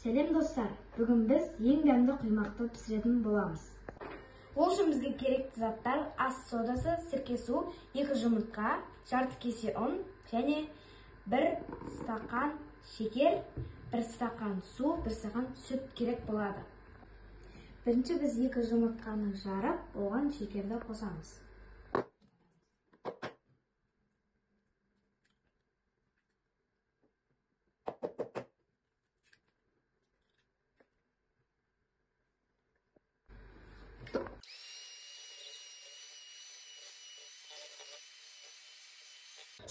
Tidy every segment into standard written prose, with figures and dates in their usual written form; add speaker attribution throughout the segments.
Speaker 1: Selam dostlar, bugün biz ең дәмді құймақты пісіретін боламыз. Ол үшін бізге керекті заттар: ас содасы, сірке су, 2 жұмыртқа, жарты кесе ұн және 1 стакан шекер, 1 стакан су, 1 стакан сүт керек болады. Бірінші біз 2 жұмыртқаны жарып, оған шекерді қосамыз.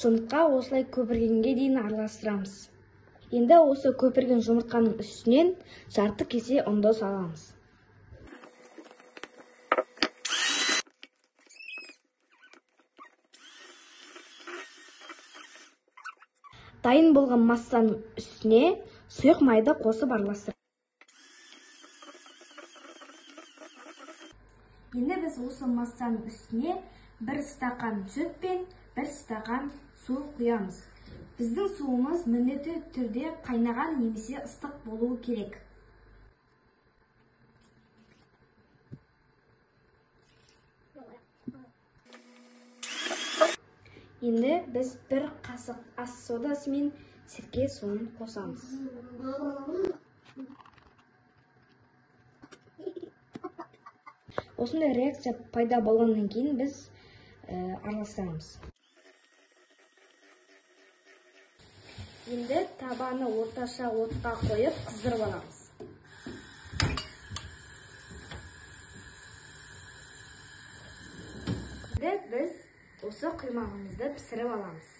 Speaker 1: Жұмыртқа осылай көпіргенге дейін араластырамыз. Енді осы көпірген жұмыртқаның үстінен жарты кесе ұнды саламыз. Дайын болған массаның үстіне сұйық майды қосып араластырамыз. Енді біз осы массаның үстіне 1 стакан сүт пен 1 стакан су құямыз. Біздің суымыз міндетті түрде қайнаған немесе ыстық болуы керек. Енді біз 1 қасық ас содасы мен сірке суын қосамыз. Осындай реакция пайда болғаннан кейін біз араластырамыз. Енді табаны орташа отқа қойып қыздырып аламыз. Енді біз осы құймағымызды пісіріп аламыз.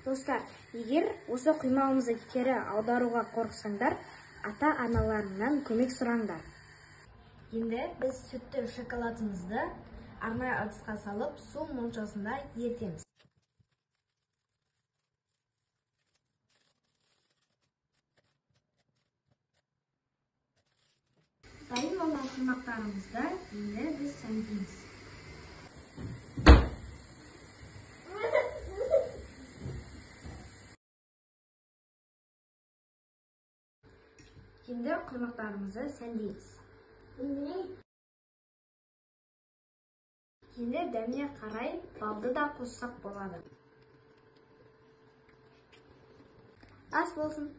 Speaker 1: Достар, егер осы құймағымызды кері аударуға қорықсаңдар, ата-аналарыңнан көмек сұраңдар. Енді біз сүтті шоколадымызды арнайы ыдысқа салып, су моншасында ерітеміз. Дайын болған құймақтарымызды енді біз сәндейміз. Енді құймақтарымызды сәндейміз. Енді дәміне қарай балды да қоссақ болады. Ас болсын!